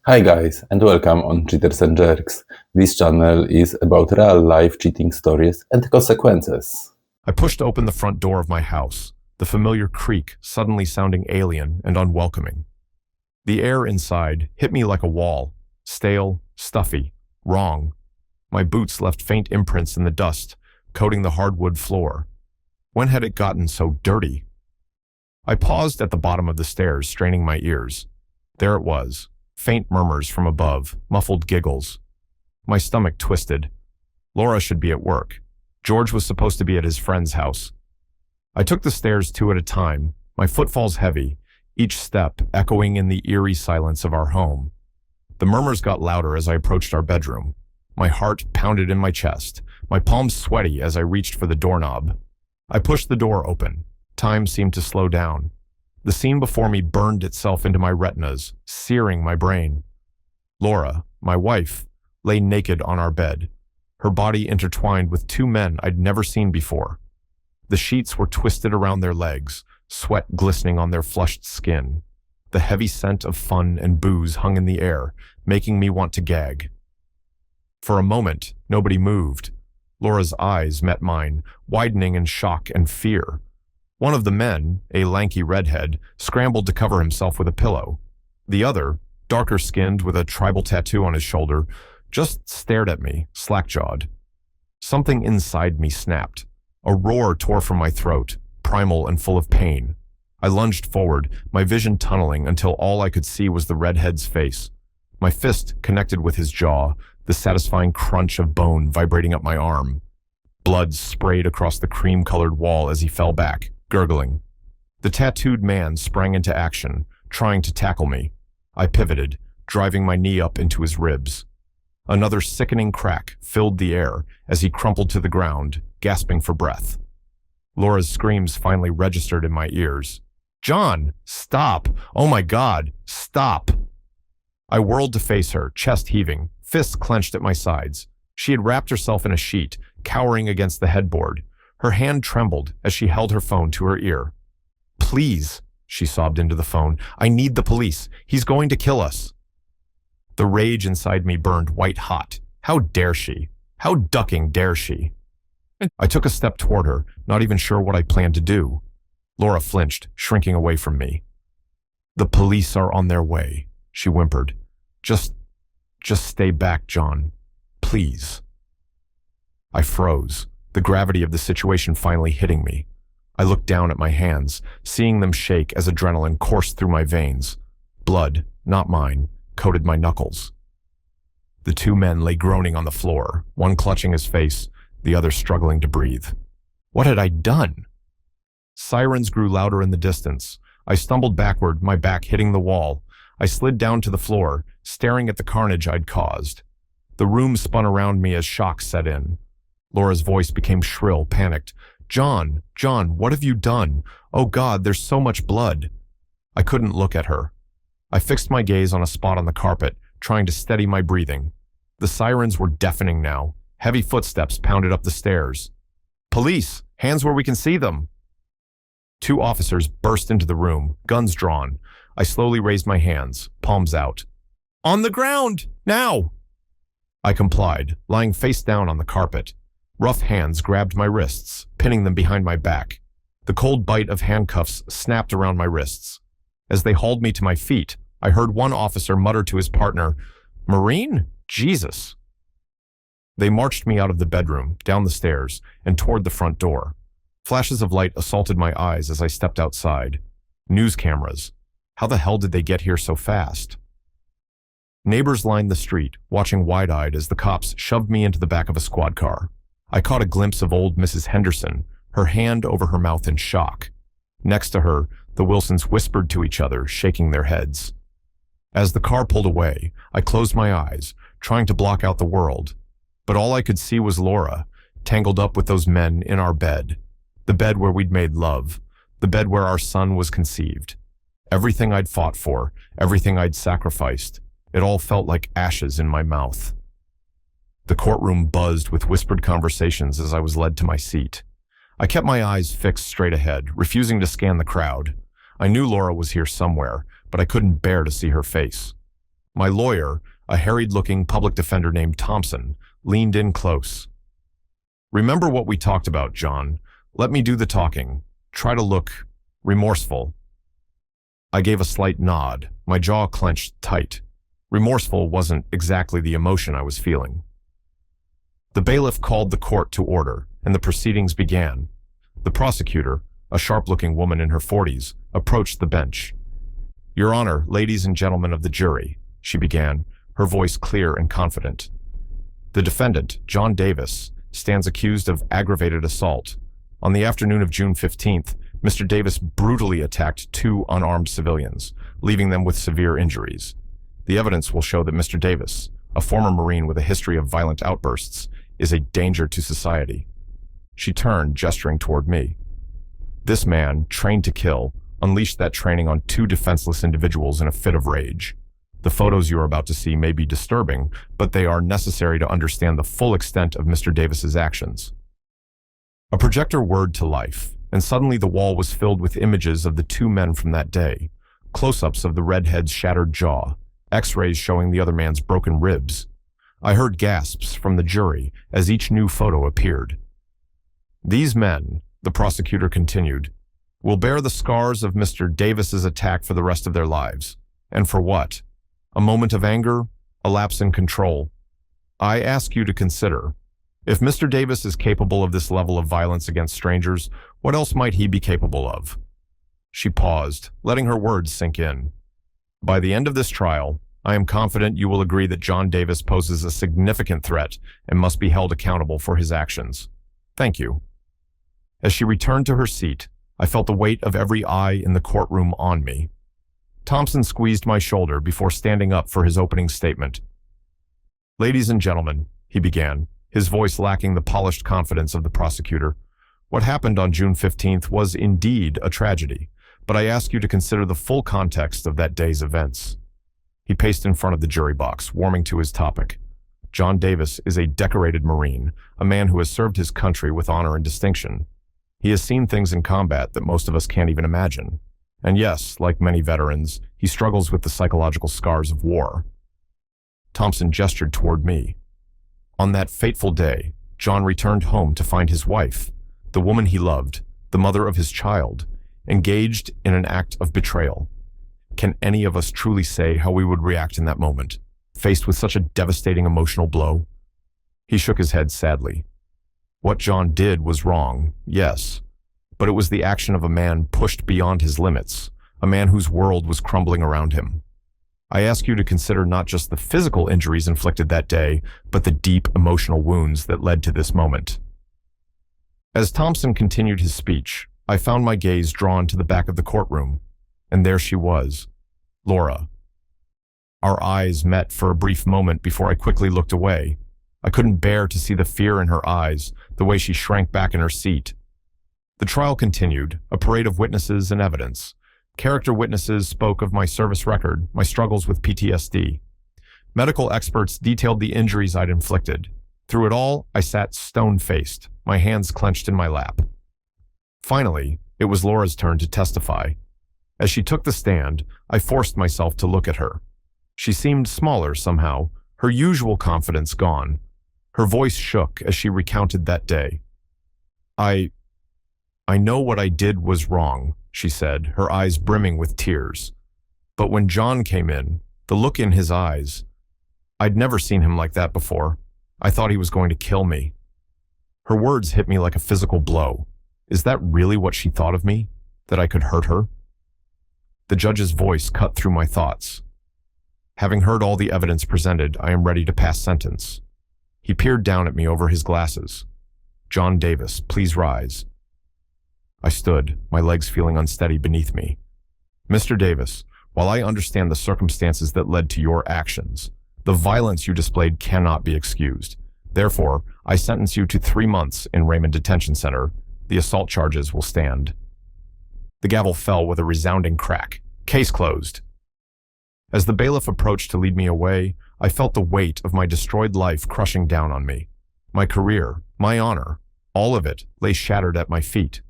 Hi guys, and welcome on Cheaters and Jerks. This channel is about real-life cheating stories and consequences. I pushed open the front door of my house, the familiar creak suddenly sounding alien and unwelcoming. The air inside hit me like a wall, stale, stuffy, wrong. My boots left faint imprints in the dust, coating the hardwood floor. When had it gotten so dirty? I paused at the bottom of the stairs, straining my ears. There it was, faint murmurs from above, muffled giggles. My stomach twisted. Laura should be at work. George was supposed to be at his friend's house. I took the stairs two at a time, my footfalls heavy, each step echoing in the eerie silence of our home. The murmurs got louder as I approached our bedroom. My heart pounded in my chest, my palms sweaty as I reached for the doorknob. I pushed the door open. Time seemed to slow down. The scene before me burned itself into my retinas, searing my brain. Laura, my wife, lay naked on our bed, her body intertwined with two men I'd never seen before. The sheets were twisted around their legs, sweat glistening on their flushed skin. The heavy scent of fun and booze hung in the air, making me want to gag. For a moment, nobody moved. Laura's eyes met mine, widening in shock and fear. One of the men, a lanky redhead, scrambled to cover himself with a pillow. The other, darker-skinned with a tribal tattoo on his shoulder, just stared at me, slack-jawed. Something inside me snapped. A roar tore from my throat, primal and full of pain. I lunged forward, my vision tunneling until all I could see was the redhead's face. My fist connected with his jaw, the satisfying crunch of bone vibrating up my arm. Blood sprayed across the cream-colored wall as he fell back, gurgling. The tattooed man sprang into action, trying to tackle me. I pivoted, driving my knee up into his ribs. Another sickening crack filled the air as he crumpled to the ground, gasping for breath. Laura's screams finally registered in my ears. "John, stop! Oh my God, stop!" I whirled to face her, chest heaving, fists clenched at my sides. She had wrapped herself in a sheet, cowering against the headboard. Her hand trembled as she held her phone to her ear. "Please," she sobbed into the phone, "I need the police. He's going to kill us." The rage inside me burned white hot. How dare she? How ducking dare she? I took a step toward her, not even sure what I planned to do. Laura flinched, shrinking away from me. "The police are on their way," she whimpered. Just stay back, John. Please." I froze, the gravity of the situation finally hitting me. I looked down at my hands, seeing them shake as adrenaline coursed through my veins. Blood, not mine, coated my knuckles. The two men lay groaning on the floor, one clutching his face, the other struggling to breathe. What had I done? Sirens grew louder in the distance. I stumbled backward, my back hitting the wall. I slid down to the floor, staring at the carnage I'd caused. The room spun around me as shock set in. Laura's voice became shrill, panicked. John, what have you done? Oh God, there's so much blood." I couldn't look at her. I fixed my gaze on a spot on the carpet, trying to steady my breathing. The sirens were deafening now. Heavy footsteps pounded up the stairs. "Police! Hands where we can see them!" Two officers burst into the room, guns drawn. I slowly raised my hands, palms out. "On the ground! Now!" I complied, lying face down on the carpet. Rough hands grabbed my wrists, pinning them behind my back. The cold bite of handcuffs snapped around my wrists. As they hauled me to my feet, I heard one officer mutter to his partner, "Marine? Jesus." They marched me out of the bedroom, down the stairs, and toward the front door. Flashes of light assaulted my eyes as I stepped outside. News cameras. How the hell did they get here so fast? Neighbors lined the street, watching wide-eyed as the cops shoved me into the back of a squad car. I caught a glimpse of old Mrs. Henderson, her hand over her mouth in shock. Next to her, the Wilsons whispered to each other, shaking their heads. As the car pulled away, I closed my eyes, trying to block out the world. But all I could see was Laura, tangled up with those men in our bed. The bed where we'd made love. The bed where our son was conceived. Everything I'd fought for, everything I'd sacrificed, it all felt like ashes in my mouth. The courtroom buzzed with whispered conversations as I was led to my seat. I kept my eyes fixed straight ahead, refusing to scan the crowd. I knew Laura was here somewhere, but I couldn't bear to see her face. My lawyer, a harried-looking public defender named Thompson, leaned in close. "Remember what we talked about, John. Let me do the talking. Try to look remorseful." I gave a slight nod, my jaw clenched tight. Remorseful wasn't exactly the emotion I was feeling. The bailiff called the court to order, and the proceedings began. The prosecutor, a sharp-looking woman in her 40s, approached the bench. "Your Honor, ladies and gentlemen of the jury," she began, her voice clear and confident. "The defendant, John Davis, stands accused of aggravated assault. On the afternoon of June 15th, Mr. Davis brutally attacked two unarmed civilians, leaving them with severe injuries. The evidence will show that Mr. Davis, a former Marine with a history of violent outbursts, is a danger to society." She turned, gesturing toward me. "This man, trained to kill, unleashed that training on two defenseless individuals in a fit of rage. The photos you are about to see may be disturbing, but they are necessary to understand the full extent of Mr. Davis's actions." A projector whirred to life, and suddenly the wall was filled with images of the two men from that day, close-ups of the redhead's shattered jaw, X-rays showing the other man's broken ribs. I heard gasps from the jury as each new photo appeared. "These men," the prosecutor continued, "will bear the scars of Mr. Davis's attack for the rest of their lives. And for what? A moment of anger? A lapse in control? I ask you to consider, if Mr. Davis is capable of this level of violence against strangers, what else might he be capable of?" She paused, letting her words sink in. "By the end of this trial, I am confident you will agree that John Davis poses a significant threat and must be held accountable for his actions. Thank you." As she returned to her seat, I felt the weight of every eye in the courtroom on me. Thompson squeezed my shoulder before standing up for his opening statement. "Ladies and gentlemen," he began, his voice lacking the polished confidence of the prosecutor, "what happened on June 15th was indeed a tragedy, but I ask you to consider the full context of that day's events." He paced in front of the jury box, warming to his topic. "John Davis is a decorated Marine, a man who has served his country with honor and distinction. He has seen things in combat that most of us can't even imagine. And yes, like many veterans, he struggles with the psychological scars of war." Thompson gestured toward me. "On that fateful day, John returned home to find his wife, the woman he loved, the mother of his child, engaged in an act of betrayal. Can any of us truly say how we would react in that moment, faced with such a devastating emotional blow?" He shook his head sadly. "What John did was wrong, yes, but it was the action of a man pushed beyond his limits, a man whose world was crumbling around him. I ask you to consider not just the physical injuries inflicted that day, but the deep emotional wounds that led to this moment." As Thompson continued his speech, I found my gaze drawn to the back of the courtroom, and there she was, Laura. Our eyes met for a brief moment before I quickly looked away. I couldn't bear to see the fear in her eyes, the way she shrank back in her seat. The trial continued, a parade of witnesses and evidence. Character witnesses spoke of my service record, my struggles with PTSD. Medical experts detailed the injuries I'd inflicted. Through it all, I sat stone-faced, my hands clenched in my lap. Finally, it was Laura's turn to testify. As she took the stand, I forced myself to look at her. She seemed smaller somehow, her usual confidence gone. Her voice shook as she recounted that day. I know what I did was wrong," she said, her eyes brimming with tears. "But when John came in, the look in his eyes, I'd never seen him like that before. I thought he was going to kill me." Her words hit me like a physical blow. Is that really what she thought of me? That I could hurt her? The judge's voice cut through my thoughts. "Having heard all the evidence presented, I am ready to pass sentence." He peered down at me over his glasses. "John Davis, please rise." I stood, my legs feeling unsteady beneath me. "Mr. Davis, while I understand the circumstances that led to your actions, the violence you displayed cannot be excused. Therefore, I sentence you to 3 months in Raymond Detention Center. The assault charges will stand." The gavel fell with a resounding crack. Case closed. As the bailiff approached to lead me away, I felt the weight of my destroyed life crushing down on me. My career, my honor, all of it lay shattered at my feet.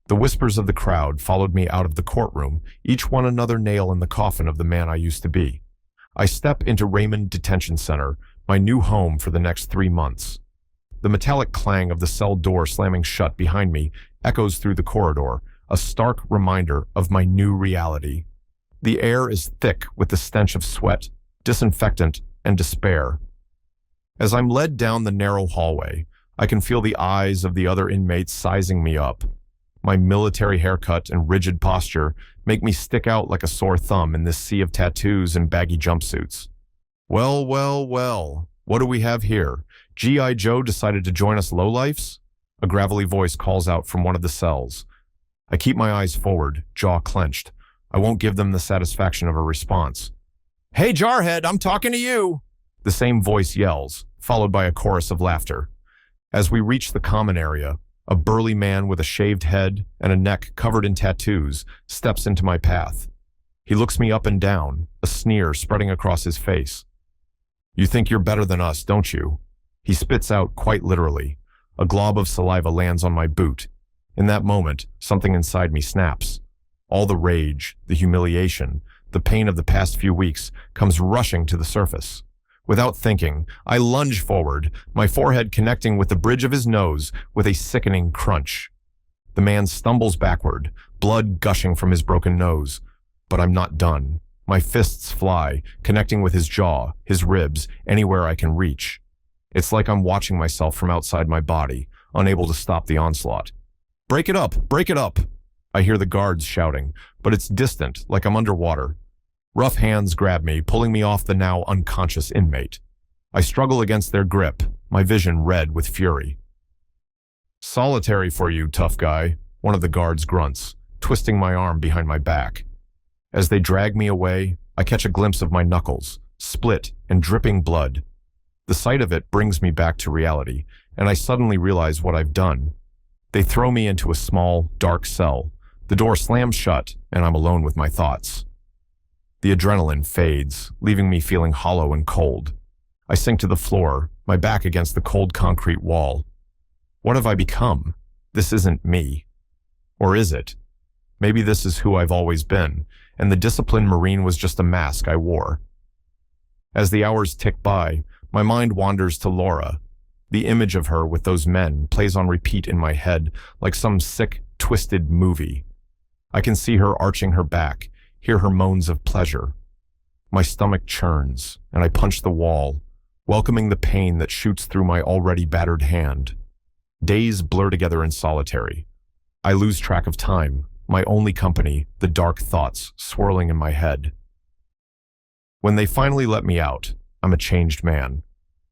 The whispers of the crowd followed me out of the courtroom, each one another nail in the coffin of the man I used to be. I step into Raymond Detention Center, my new home for the next 3 months. The metallic clang of the cell door slamming shut behind me echoes through the corridor, a stark reminder of my new reality. The air is thick with the stench of sweat, disinfectant, and despair. As I'm led down the narrow hallway, I can feel the eyes of the other inmates sizing me up. My military haircut and rigid posture make me stick out like a sore thumb in this sea of tattoos and baggy jumpsuits. Well, well, well, what do we have here? G.I. Joe decided to join us lowlifes? A gravelly voice calls out from one of the cells. I keep my eyes forward, jaw clenched. I won't give them the satisfaction of a response. Hey, Jarhead, I'm talking to you! The same voice yells, followed by a chorus of laughter. As we reach the common area, a burly man with a shaved head and a neck covered in tattoos steps into my path. He looks me up and down, a sneer spreading across his face. You think you're better than us, don't you? He spits out quite literally. A glob of saliva lands on my boot. In that moment, something inside me snaps. All the rage, the humiliation, the pain of the past few weeks comes rushing to the surface. Without thinking, I lunge forward, my forehead connecting with the bridge of his nose with a sickening crunch. The man stumbles backward, blood gushing from his broken nose. But I'm not done. My fists fly, connecting with his jaw, his ribs, anywhere I can reach. It's like I'm watching myself from outside my body, unable to stop the onslaught. Break it up! Break it up! I hear the guards shouting, but it's distant, like I'm underwater. Rough hands grab me, pulling me off the now unconscious inmate. I struggle against their grip, my vision red with fury. Solitary for you, tough guy, one of the guards grunts, twisting my arm behind my back. As they drag me away, I catch a glimpse of my knuckles, split and dripping blood. The sight of it brings me back to reality, and I suddenly realize what I've done. They throw me into a small, dark cell. The door slams shut, and I'm alone with my thoughts. The adrenaline fades, leaving me feeling hollow and cold. I sink to the floor, my back against the cold concrete wall. What have I become? This isn't me. Or is it? Maybe this is who I've always been, and the disciplined Marine was just a mask I wore. As the hours tick by, my mind wanders to Laura. The image of her with those men plays on repeat in my head like some sick, twisted movie. I can see her arching her back, hear her moans of pleasure. My stomach churns, and I punch the wall, welcoming the pain that shoots through my already battered hand. Days blur together in solitary. I lose track of time, my only company, the dark thoughts swirling in my head. When they finally let me out, I'm a changed man.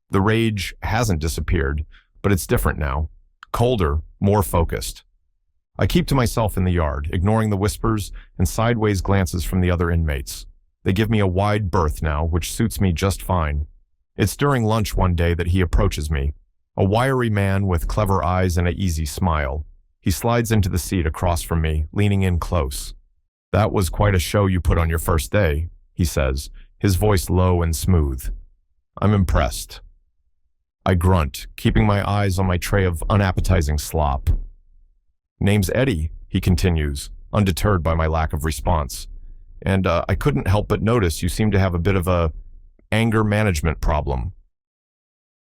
The rage hasn't disappeared, but it's different now. Colder, more focused. I keep to myself in the yard, ignoring the whispers and sideways glances from the other inmates. They give me a wide berth now, which suits me just fine. It's during lunch one day that he approaches me, a wiry man with clever eyes and an easy smile. He slides into the seat across from me, leaning in close. "That was quite a show you put on your first day," he says, his voice low and smooth. I'm impressed. I grunt, keeping my eyes on my tray of unappetizing slop. "Name's Eddie," he continues, undeterred by my lack of response. "And I couldn't help but notice you seem to have a bit of a anger management problem."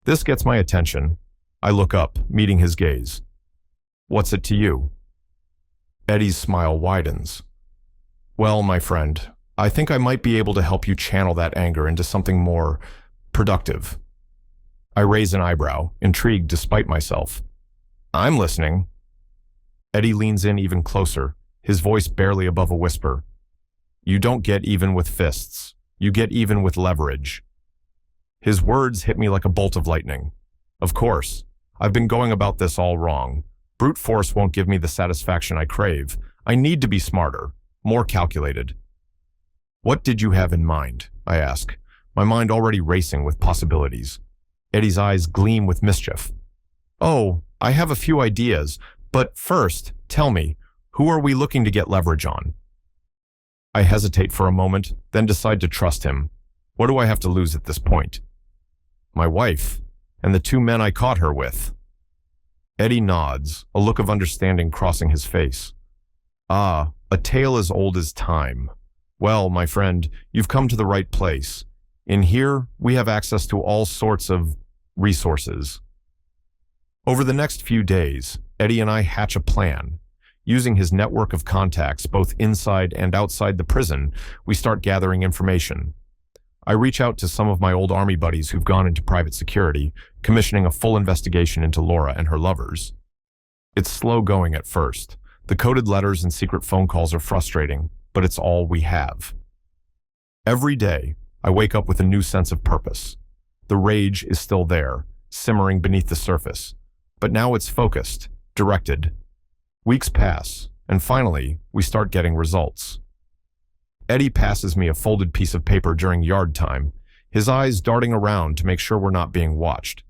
This gets my attention. I look up, meeting his gaze. "What's it to you?" Eddie's smile widens. "Well, my friend, I think I might be able to help you channel that anger into something more productive." I raise an eyebrow, intrigued despite myself. "I'm listening." Eddie leans in even closer, his voice barely above a whisper. "You don't get even with fists. You get even with leverage." His words hit me like a bolt of lightning. Of course, I've been going about this all wrong. Brute force won't give me the satisfaction I crave. I need to be smarter, more calculated. "What did you have in mind?" I ask, my mind already racing with possibilities. Eddie's eyes gleam with mischief. "Oh, I have a few ideas, but first, tell me, who are we looking to get leverage on?" I hesitate for a moment, then decide to trust him. What do I have to lose at this point? My wife, and the 2 men I caught her with. Eddie nods, a look of understanding crossing his face. "Ah, a tale as old as time. Well, my friend, you've come to the right place. In here, we have access to all sorts of resources. Over the next few days, Eddie and I hatch a plan. Using his network of contacts both inside and outside the prison, we start gathering information. I reach out to some of my old army buddies who've gone into private security, commissioning a full investigation into Laura and her lovers. It's slow going at first. The coded letters and secret phone calls are frustrating, but it's all we have. Every day, I wake up with a new sense of purpose. The rage is still there, simmering beneath the surface, but now it's focused, directed. Weeks pass, and finally, we start getting results. Eddie passes me a folded piece of paper during yard time, his eyes darting around to make sure we're not being watched.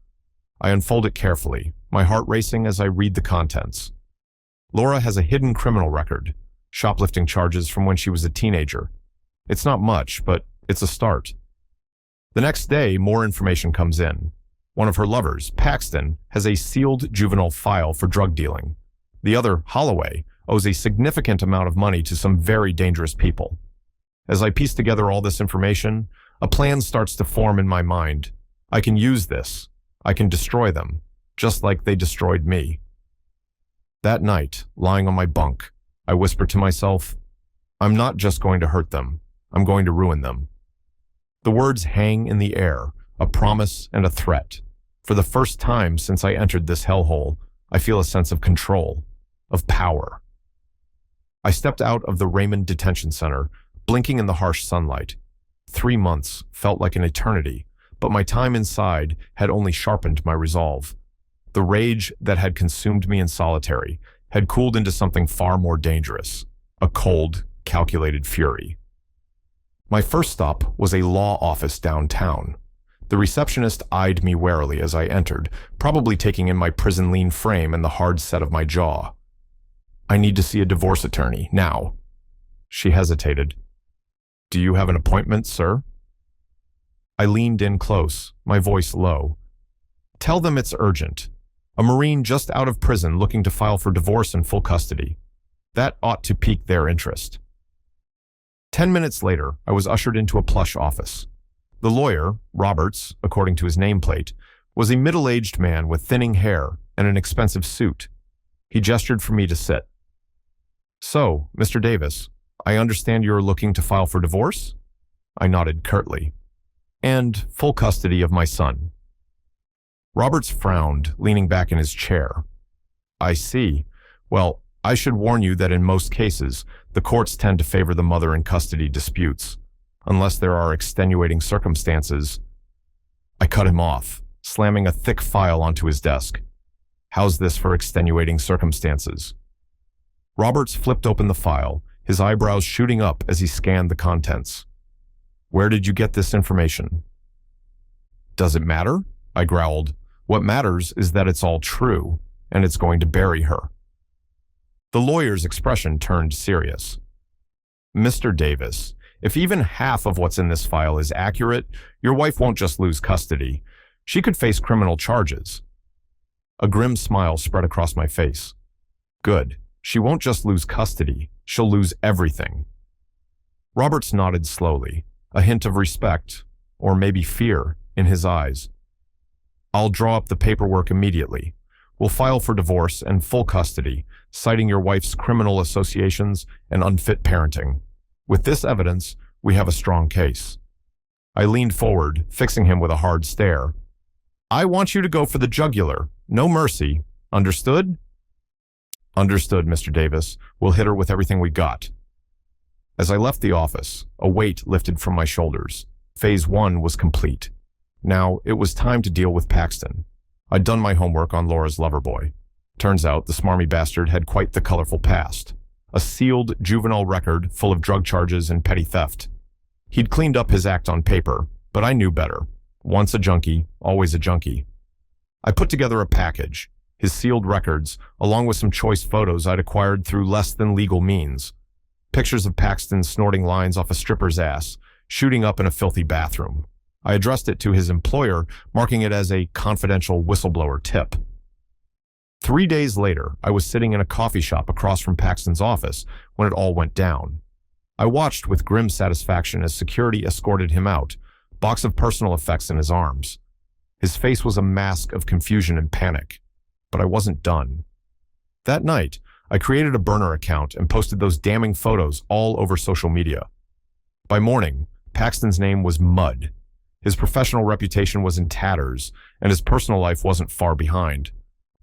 I unfold it carefully, my heart racing as I read the contents. Laura has a hidden criminal record, shoplifting charges from when she was a teenager. It's not much, but it's a start. The next day, more information comes in. One of her lovers, Paxton, has a sealed juvenile file for drug dealing. The other, Holloway, owes a significant amount of money to some very dangerous people. As I piece together all this information, a plan starts to form in my mind. I can use this. I can destroy them, just like they destroyed me. That night, lying on my bunk, I whisper to myself, I'm not just going to hurt them, I'm going to ruin them. The words hang in the air, a promise and a threat. For the first time since I entered this hellhole, I feel a sense of control, of power. I stepped out of the Raymond Detention Center, blinking in the harsh sunlight. 3 months felt like an eternity, but my time inside had only sharpened my resolve. The rage that had consumed me in solitary had cooled into something far more dangerous, a cold, calculated fury. My first stop was a law office downtown. The receptionist eyed me warily as I entered, probably taking in my prison lean frame and the hard set of my jaw. I need to see a divorce attorney, now. She hesitated. Do you have an appointment, sir? I leaned in close, my voice low. Tell them it's urgent. A Marine just out of prison looking to file for divorce in full custody. That ought to pique their interest. 10 minutes later, I was ushered into a plush office. The lawyer, Roberts, according to his nameplate, was a middle-aged man with thinning hair and an expensive suit. He gestured for me to sit. So, Mr. Davis, I understand you're looking to file for divorce? I nodded curtly. And full custody of my son. Roberts frowned, leaning back in his chair. I see. Well, I should warn you that in most cases, the courts tend to favor the mother in custody disputes, unless there are extenuating circumstances. I cut him off, slamming a thick file onto his desk. How's this for extenuating circumstances? Roberts flipped open the file, his eyebrows shooting up as he scanned the contents. Where did you get this information? Does it matter? I growled. What matters is that it's all true, and it's going to bury her. The lawyer's expression turned serious. Mr. Davis, if even half of what's in this file is accurate, your wife won't just lose custody. She could face criminal charges. A grim smile spread across my face. Good. She won't just lose custody. She'll lose everything. Roberts nodded slowly, a hint of respect, or maybe fear, in his eyes. I'll draw up the paperwork immediately. We'll file for divorce and full custody, citing your wife's criminal associations and unfit parenting. With this evidence, we have a strong case. I leaned forward, fixing him with a hard stare. I want you to go for the jugular. No mercy. Understood? Understood, Mr. Davis. We'll hit her with everything we got. As I left the office, a weight lifted from my shoulders. Phase 1 was complete. Now, it was time to deal with Paxton. I'd done my homework on Laura's lover boy. Turns out the smarmy bastard had quite the colorful past. A sealed juvenile record full of drug charges and petty theft. He'd cleaned up his act on paper, but I knew better. Once a junkie, always a junkie. I put together a package, his sealed records, along with some choice photos I'd acquired through less than legal means. Pictures of Paxton snorting lines off a stripper's ass, shooting up in a filthy bathroom. I addressed it to his employer, marking it as a confidential whistleblower tip. 3 days later, I was sitting in a coffee shop across from Paxton's office when it all went down. I watched with grim satisfaction as security escorted him out, box of personal effects in his arms. His face was a mask of confusion and panic. But I wasn't done. That night, I created a burner account and posted those damning photos all over social media. By morning, Paxton's name was mud. His professional reputation was in tatters, and his personal life wasn't far behind.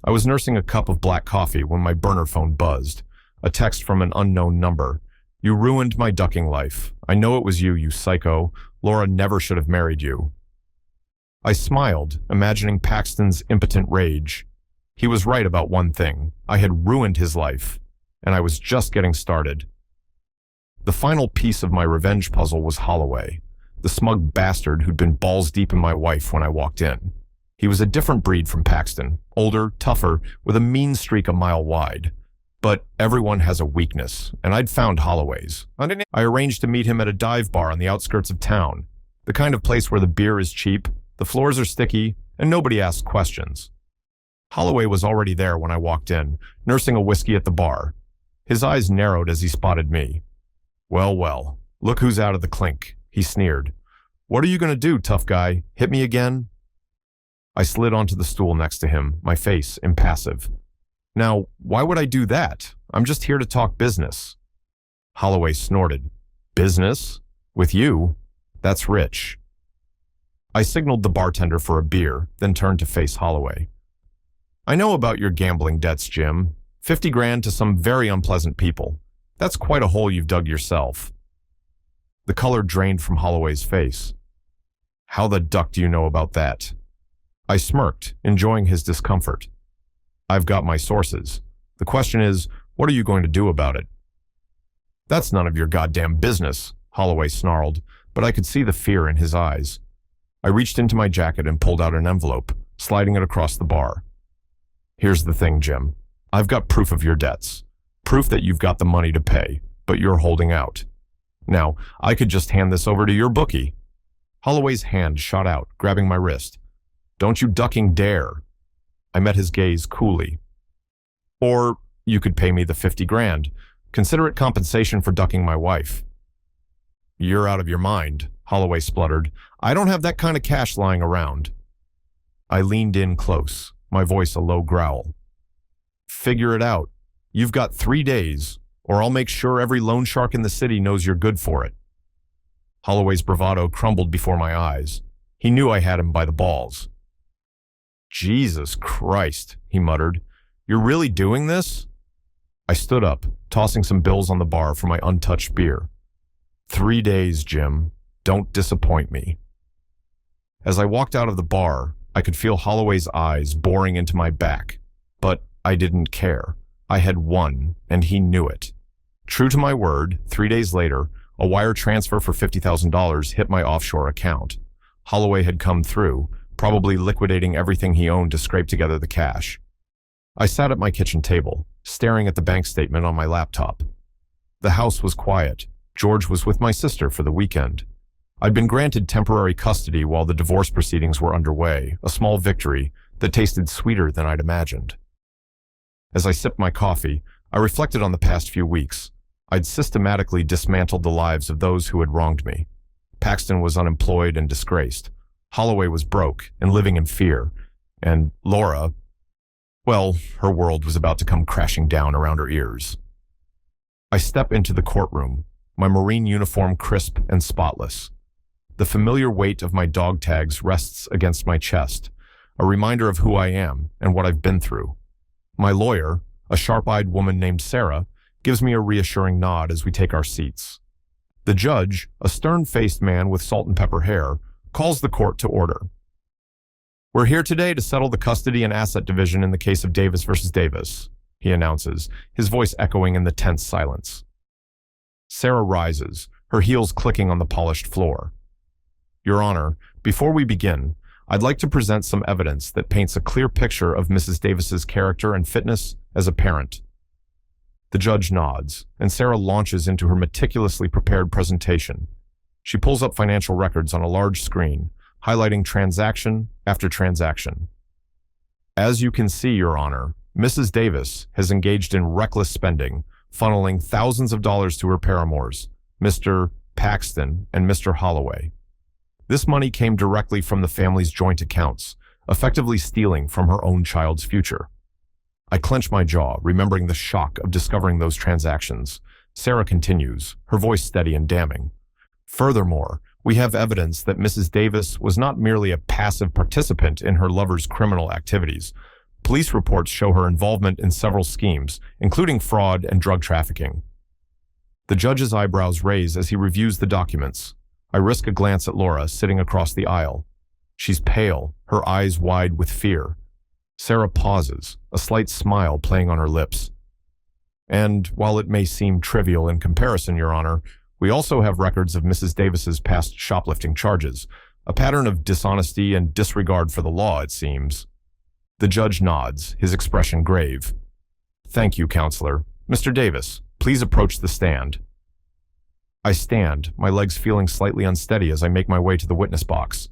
I was nursing a cup of black coffee when my burner phone buzzed. A text from an unknown number. "You ruined my ducking life. I know it was you, you psycho. Laura never should have married you." I smiled, imagining Paxton's impotent rage. He was right about one thing. I had ruined his life, and I was just getting started. The final piece of my revenge puzzle was Holloway, the smug bastard who'd been balls deep in my wife when I walked in. He was a different breed from Paxton, older, tougher, with a mean streak a mile wide. But everyone has a weakness, and I'd found Holloway's. I arranged to meet him at a dive bar on the outskirts of town, the kind of place where the beer is cheap, the floors are sticky, and nobody asks questions. Holloway was already there when I walked in, nursing a whiskey at the bar. His eyes narrowed as he spotted me. "Well, well, look who's out of the clink," he sneered. "What are you going to do, tough guy? Hit me again?" I slid onto the stool next to him, my face impassive. "Now, why would I do that? I'm just here to talk business." Holloway snorted. "Business? With you? That's rich." I signaled the bartender for a beer, then turned to face Holloway. "I know about your gambling debts, Jim. 50 grand to some very unpleasant people. That's quite a hole you've dug yourself." The color drained from Holloway's face. "How the duck do you know about that?" I smirked, enjoying his discomfort. "I've got my sources. The question is, what are you going to do about it?" "That's none of your goddamn business," Holloway snarled, but I could see the fear in his eyes. I reached into my jacket and pulled out an envelope, sliding it across the bar. "Here's the thing, Jim. I've got proof of your debts. Proof that you've got the money to pay, but you're holding out. Now, I could just hand this over to your bookie." Holloway's hand shot out, grabbing my wrist. "Don't you ducking dare." I met his gaze coolly. "Or you could pay me the 50 grand. Consider it compensation for ducking my wife." "You're out of your mind," Holloway spluttered. "I don't have that kind of cash lying around." I leaned in close, my voice a low growl. "Figure it out. You've got 3 days, or I'll make sure every loan shark in the city knows you're good for it." Holloway's bravado crumbled before my eyes. He knew I had him by the balls. "Jesus Christ," he muttered. "You're really doing this?" I stood up, tossing some bills on the bar for my untouched beer. 3 days, Jim. Don't disappoint me." As I walked out of the bar, I could feel Holloway's eyes boring into my back. But I didn't care. I had won, and he knew it. True to my word, 3 days later, a wire transfer for $50,000 hit my offshore account. Holloway had come through, probably liquidating everything he owned to scrape together the cash. I sat at my kitchen table, staring at the bank statement on my laptop. The house was quiet. George was with my sister for the weekend. I'd been granted temporary custody while the divorce proceedings were underway, a small victory that tasted sweeter than I'd imagined. As I sipped my coffee, I reflected on the past few weeks. I'd systematically dismantled the lives of those who had wronged me. Paxton was unemployed and disgraced. Holloway was broke and living in fear. And Laura, well, her world was about to come crashing down around her ears. I step into the courtroom, my Marine uniform crisp and spotless. The familiar weight of my dog tags rests against my chest, a reminder of who I am and what I've been through. My lawyer, a sharp-eyed woman named Sarah, gives me a reassuring nod as we take our seats. The judge, a stern-faced man with salt and pepper hair, calls the court to order. "We're here today to settle the custody and asset division in the case of Davis versus Davis," he announces, his voice echoing in the tense silence. Sarah rises, her heels clicking on the polished floor. "Your Honor, before we begin, I'd like to present some evidence that paints a clear picture of Mrs. Davis's character and fitness as a parent." The judge nods, and Sarah launches into her meticulously prepared presentation. She pulls up financial records on a large screen, highlighting transaction after transaction. "As you can see, Your Honor, Mrs. Davis has engaged in reckless spending, funneling thousands of dollars to her paramours, Mr. Paxton and Mr. Holloway. This money came directly from the family's joint accounts, effectively stealing from her own child's future. I clench my jaw, remembering the shock of discovering those transactions. Sarah continues, her voice steady and damning. Furthermore, we have evidence that Mrs. Davis was not merely a passive participant in her lover's criminal activities. Police reports show her involvement in several schemes, including fraud and drug trafficking. The judge's eyebrows raise as he reviews the documents. I risk a glance at Laura, sitting across the aisle. She's pale, her eyes wide with fear. Sarah pauses, a slight smile playing on her lips. And while it may seem trivial in comparison, Your Honor, we also have records of Mrs. Davis's past shoplifting charges, a pattern of dishonesty and disregard for the law, it seems. The judge nods, his expression grave. Thank you, Counselor. Mr. Davis, please approach the stand. I stand, my legs feeling slightly unsteady as I make my way to the witness box.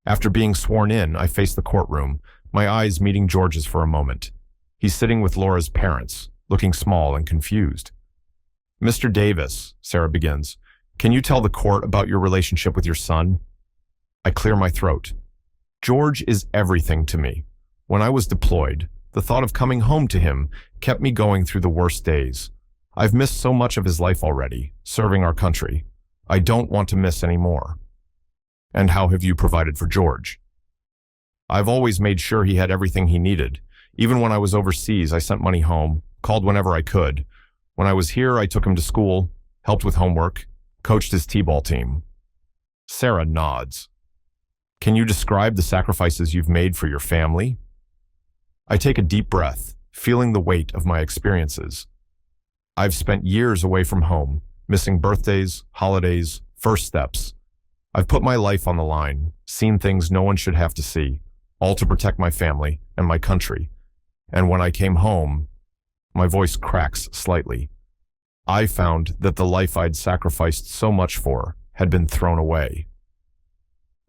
After being sworn in, I face the courtroom, my eyes meeting George's for a moment. He's sitting with Laura's parents, looking small and confused. Mr. Davis, Sarah begins, can you tell the court about your relationship with your son? I clear my throat. George is everything to me. When I was deployed, the thought of coming home to him kept me going through the worst days. I've missed so much of his life already, serving our country. I don't want to miss any more. And how have you provided for George? I've always made sure he had everything he needed. Even when I was overseas, I sent money home, called whenever I could. When I was here, I took him to school, helped with homework, coached his t-ball team. Sarah nods. Can you describe the sacrifices you've made for your family? I take a deep breath, feeling the weight of my experiences. I've spent years away from home, missing birthdays, holidays, first steps. I've put my life on the line, seen things no one should have to see, all to protect my family and my country. And when I came home, my voice cracks slightly. I found that the life I'd sacrificed so much for had been thrown away.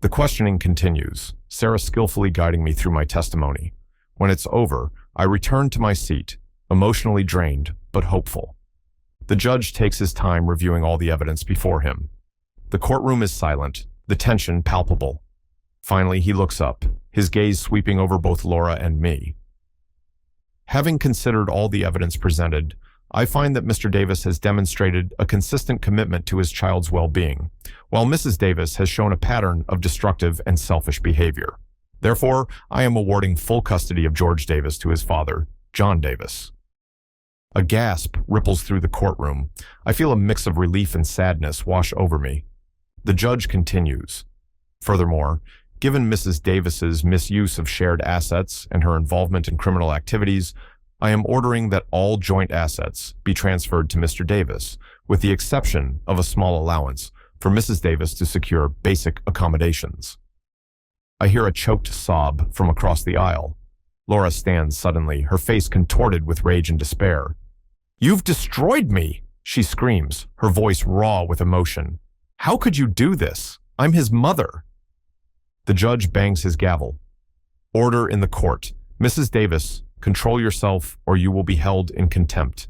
The questioning continues, Sarah skillfully guiding me through my testimony. When it's over, I return to my seat, emotionally drained, but hopeful. The judge takes his time reviewing all the evidence before him. The courtroom is silent, the tension palpable. Finally, he looks up, his gaze sweeping over both Laura and me. Having considered all the evidence presented, I find that Mr. Davis has demonstrated a consistent commitment to his child's well-being, while Mrs. Davis has shown a pattern of destructive and selfish behavior. Therefore, I am awarding full custody of George Davis to his father, John Davis. A gasp ripples through the courtroom. I feel a mix of relief and sadness wash over me. The judge continues. Furthermore, given Mrs. Davis's misuse of shared assets and her involvement in criminal activities, I am ordering that all joint assets be transferred to Mr. Davis, with the exception of a small allowance for Mrs. Davis to secure basic accommodations. I hear a choked sob from across the aisle. Laura stands suddenly, her face contorted with rage and despair. "You've destroyed me!" she screams, her voice raw with emotion. "How could you do this? I'm his mother." The judge bangs his gavel. Order in the court. Mrs. Davis, control yourself or you will be held in contempt.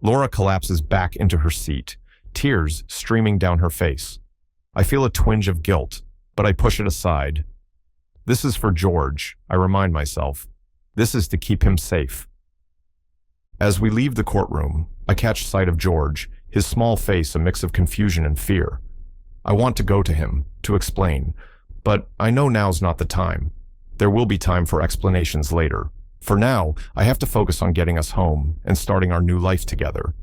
Laura collapses back into her seat, tears streaming down her face. I feel a twinge of guilt, but I push it aside. This is for George, I remind myself. This is to keep him safe. As we leave the courtroom, I catch sight of George, his small face a mix of confusion and fear. I want to go to him, to explain, but I know now's not the time. There will be time for explanations later. For now, I have to focus on getting us home and starting our new life together.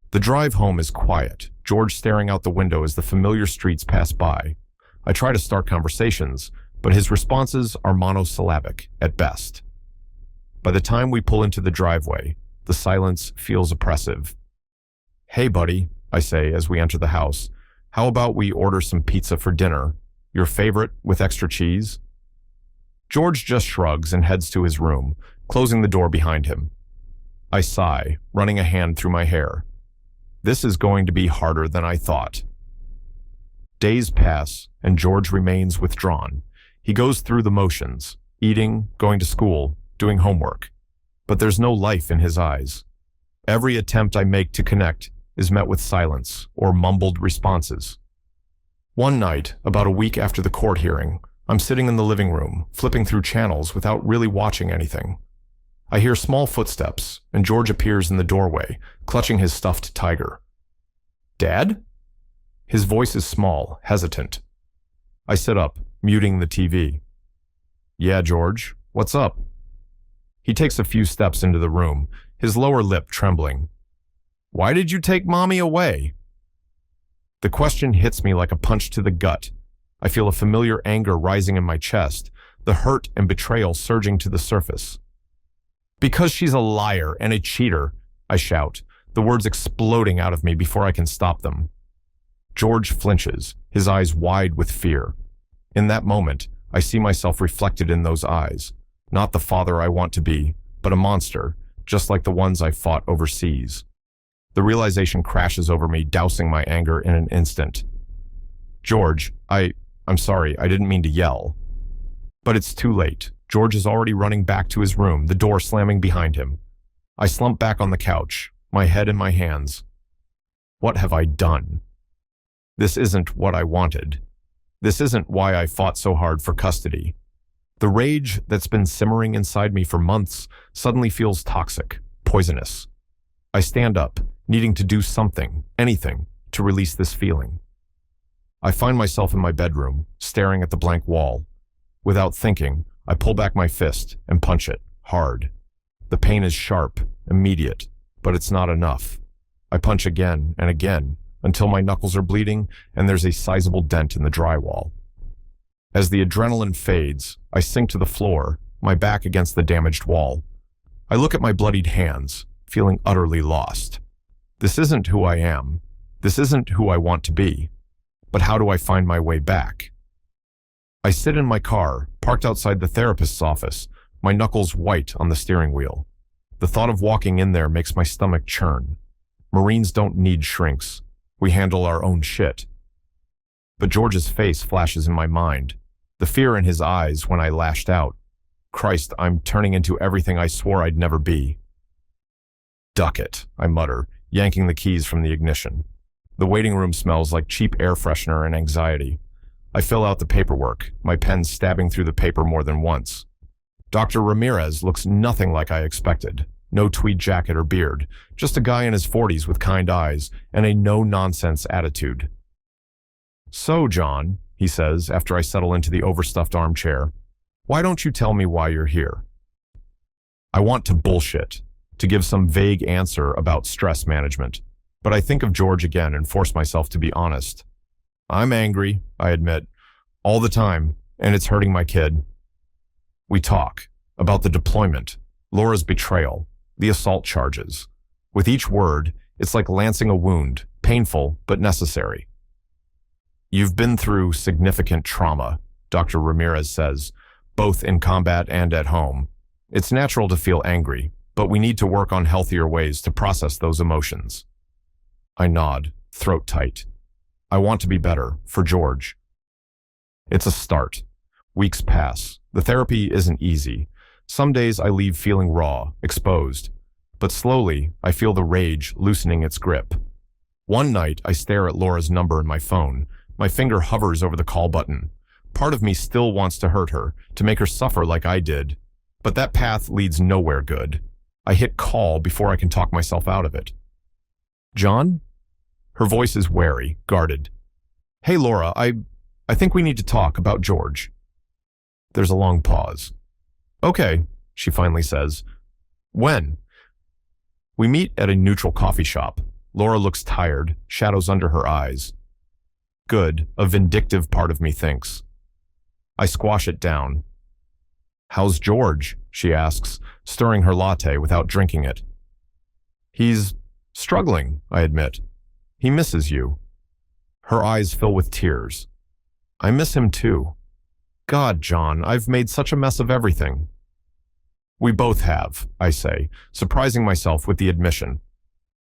The drive home is quiet, George staring out the window as the familiar streets pass by. I try to start conversations, but his responses are monosyllabic at best. By the time we pull into the driveway, the silence feels oppressive. "Hey, buddy," I say as we enter the house. "How about we order some pizza for dinner? Your favorite with extra cheese?" George just shrugs and heads to his room, closing the door behind him. I sigh, running a hand through my hair. This is going to be harder than I thought. Days pass, and George remains withdrawn. He goes through the motions, eating, going to school, doing homework. But there's no life in his eyes. Every attempt I make to connect is met with silence or mumbled responses. One night, about a week after the court hearing, I'm sitting in the living room, flipping through channels without really watching anything. I hear small footsteps, and George appears in the doorway, clutching his stuffed tiger. "Dad?" His voice is small, hesitant. I sit up, muting the TV. "Yeah, George, what's up?" He takes a few steps into the room, his lower lip trembling. "Why did you take Mommy away?" The question hits me like a punch to the gut. I feel a familiar anger rising in my chest, the hurt and betrayal surging to the surface. "Because she's a liar and a cheater," I shout, the words exploding out of me before I can stop them. George flinches, his eyes wide with fear. In that moment, I see myself reflected in those eyes. Not the father I want to be, but a monster, just like the ones I fought overseas. The realization crashes over me, dousing my anger in an instant. "George, I'm sorry, I didn't mean to yell." But it's too late. George is already running back to his room, the door slamming behind him. I slump back on the couch, my head in my hands. What have I done? This isn't what I wanted. This isn't why I fought so hard for custody. The rage that's been simmering inside me for months suddenly feels toxic, poisonous. I stand up, needing to do something, anything, to release this feeling. I find myself in my bedroom, staring at the blank wall. Without thinking, I pull back my fist and punch it, hard. The pain is sharp, immediate, but it's not enough. I punch again and again, until my knuckles are bleeding and there's a sizable dent in the drywall. As the adrenaline fades, I sink to the floor, my back against the damaged wall. I look at my bloodied hands, feeling utterly lost. This isn't who I am. This isn't who I want to be. But how do I find my way back? I sit in my car, parked outside the therapist's office, my knuckles white on the steering wheel. The thought of walking in there makes my stomach churn. Marines don't need shrinks. We handle our own shit. But George's face flashes in my mind, the fear in his eyes when I lashed out. Christ, I'm turning into everything I swore I'd never be. "Duck it," I mutter, yanking the keys from the ignition. The waiting room smells like cheap air freshener and anxiety. I fill out the paperwork, my pen stabbing through the paper more than once. Dr. Ramirez looks nothing like I expected. No tweed jacket or beard, just a guy in his 40s with kind eyes and a no-nonsense attitude. "So, John," he says after I settle into the overstuffed armchair, "why don't you tell me why you're here?" I want to bullshit, to give some vague answer about stress management, but I think of George again and force myself to be honest. "I'm angry," I admit, "all the time, and it's hurting my kid." We talk about the deployment, Laura's betrayal, the assault charges. With each word, it's like lancing a wound, painful but necessary. "You've been through significant trauma," Dr. Ramirez says, "both in combat and at home. It's natural to feel angry, but we need to work on healthier ways to process those emotions." I nod, throat tight. I want to be better, for George. It's a start. Weeks pass. The therapy isn't easy. Some days I leave feeling raw, exposed. But slowly, I feel the rage loosening its grip. One night, I stare at Laura's number in my phone. My finger hovers over the call button. Part of me still wants to hurt her, to make her suffer like I did. But that path leads nowhere good. I hit call before I can talk myself out of it. "John?" Her voice is wary, guarded. "Hey, Laura, I think we need to talk about George." There's a long pause. "Okay," she finally says. "When?" We meet at a neutral coffee shop. Laura looks tired, shadows under her eyes. Good, a vindictive part of me thinks. I squash it down. "How's George?" she asks, stirring her latte without drinking it. "He's struggling," I admit. "He misses you." Her eyes fill with tears. "I miss him too. God, John, I've made such a mess of everything." "We both have," I say, surprising myself with the admission.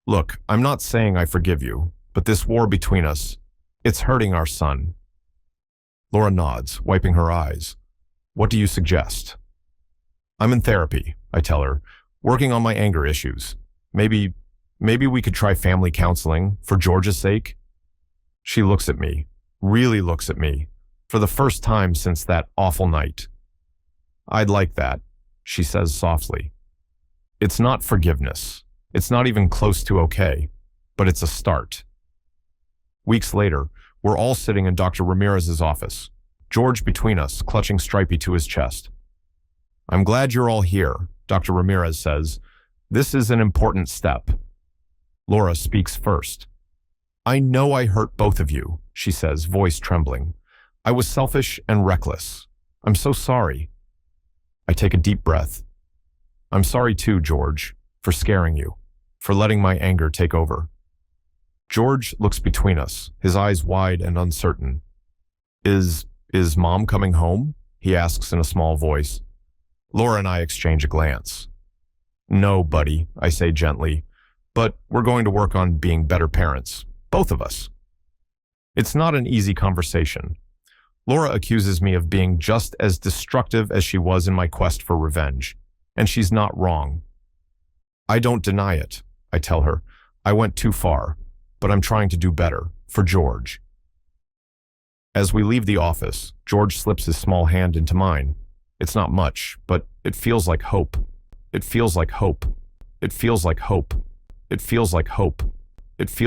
"Look, I'm not saying I forgive you, but this war between us, it's hurting our son." Laura nods, wiping her eyes. "What do you suggest?" "I'm in therapy," I tell her, "working on my anger issues. Maybe we could try family counseling, for George's sake." She looks at me, really looks at me, for the first time since that awful night. I'd like that, she says softly. It's not forgiveness. It's not even close to okay, but it's a start. Weeks later, we're all sitting in Dr. Ramirez's office, George between us, clutching Stripey to his chest. I'm glad you're all here, Dr. Ramirez says. This is an important step. Laura speaks first. I know I hurt both of you, she says, voice trembling. I was selfish and reckless. I'm so sorry. I take a deep breath. I'm sorry too, George, for scaring you, for letting my anger take over. George looks between us, his eyes wide and uncertain. Is Mom coming home? He asks in a small voice. Laura and I exchange a glance. No, buddy, I say gently, but we're going to work on being better parents, both of us. It's not an easy conversation. Laura accuses me of being just as destructive as she was in my quest for revenge, and she's not wrong. I don't deny it, I tell her. I went too far, but I'm trying to do better, for George. As we leave the office, George slips his small hand into mine. It's not much, but it feels like hope. It feels like hope. It feels like hope. It feels like hope. It feels